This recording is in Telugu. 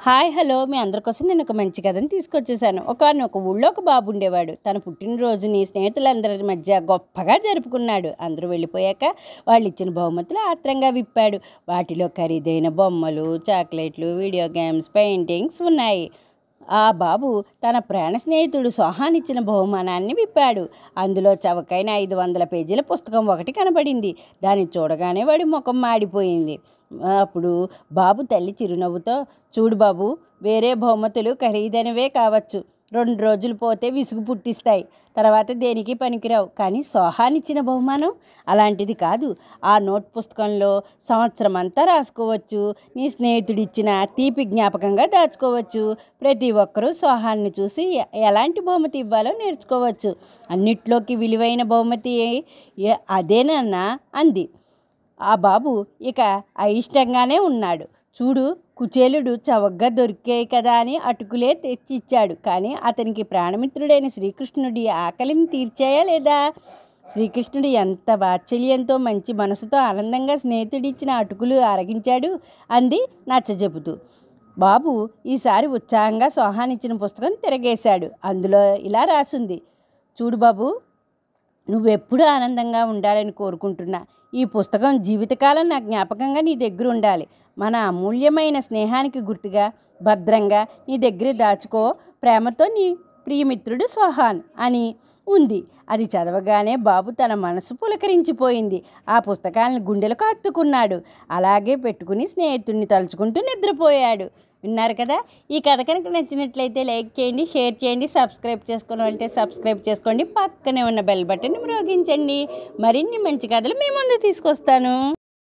హాయ్ హలో మీ అందరి కోసం నేను ఒక మంచి కథని తీసుకొచ్చేసాను. ఒక ఊళ్ళో ఒక బాబు ఉండేవాడు. తన పుట్టినరోజుని స్నేహితులందరి మధ్య గొప్పగా జరుపుకున్నాడు. అందరూ వెళ్ళిపోయాక వాళ్ళు ఇచ్చిన బహుమతులు ఆత్రంగా విప్పాడు. వాటిలో ఖరీదైన బొమ్మలు, చాక్లెట్లు, వీడియో గేమ్స్, పెయింటింగ్స్ ఉన్నాయి. ఆ బాబు తన ప్రాణ స్నేహితుడు సోహానిచ్చిన బహుమానాన్ని విప్పాడు. అందులో చవకైన 500 పేజీల పుస్తకం ఒకటి కనబడింది. దాన్ని చూడగానే వాడి ముఖం మాడిపోయింది. అప్పుడు బాబు తల్లి చిరునవ్వుతో, చూడు బాబు, వేరే బహుమతులు ఖరీదైనవే కావచ్చు, 2 రోజులు పోతే విసుగు పుట్టిస్తాయి, తర్వాత దేనికి పనికిరావు. కానీ సోహానిచ్చిన బహుమానం అలాంటిది కాదు. ఆ నోట్ పుస్తకంలో సంవత్సరం అంతా రాసుకోవచ్చు. నీ స్నేహితుడిచ్చిన తీపి జ్ఞాపకంగా దాచుకోవచ్చు. ప్రతి ఒక్కరూ సోహాన్ని చూసి ఎలాంటి బహుమతి ఇవ్వాలో నేర్చుకోవచ్చు. అన్నిట్లోకి విలువైన బహుమతి అదేనన్నా అంది. ఆ బాబు ఇక అయిష్టంగానే ఉన్నాడు. చూడు, కుచేలుడు చవకగా దొరికాయి కదా అని అటుకులే తెచ్చిచ్చాడు. కానీ అతనికి ప్రాణమిత్రుడైన శ్రీకృష్ణుడి ఆకలిని తీర్చాయా లేదా? శ్రీకృష్ణుడు ఎంత వాత్సల్యంతో మంచి మనసుతో ఆనందంగా స్నేహితుడిచ్చిన అటుకులు అరగించాడు అంది నచ్చజెపుతూ. బాబు ఈసారి ఉత్సాహంగా సోహానిచ్చిన పుస్తకం తిరగేశాడు. అందులో ఇలా రాసుంది: చూడు బాబు, నువ్వెప్పుడు ఆనందంగా ఉండాలని కోరుకుంటున్నా. ఈ పుస్తకం జీవితకాలం నా జ్ఞాపకంగా నీ దగ్గర ఉండాలి. మన అమూల్యమైన స్నేహానికి గుర్తుగా భద్రంగా నీ దగ్గర దాచుకో. ప్రేమతో నీ ప్రియమిత్రుడు సోహాన్ అని ఉంది. అది చదవగానే బాబు తన మనసు పులకరించిపోయింది. ఆ పుస్తకాలను గుండెలకు హత్తుకున్నాడు. అలాగే పెట్టుకుని స్నేహితుడిని తలుచుకుంటూ నిద్రపోయాడు. విన్నారు కదా. ఈ కథ కనుక నచ్చినట్లయితే లైక్ చేయండి, షేర్ చేయండి, సబ్స్క్రైబ్ చేసుకోవాలంటే సబ్స్క్రైబ్ చేసుకోండి. పక్కనే ఉన్న బెల్ బటన్ మ్రోగించండి. మరిన్ని మంచి కథలు మీ ముందు తీసుకొస్తాను.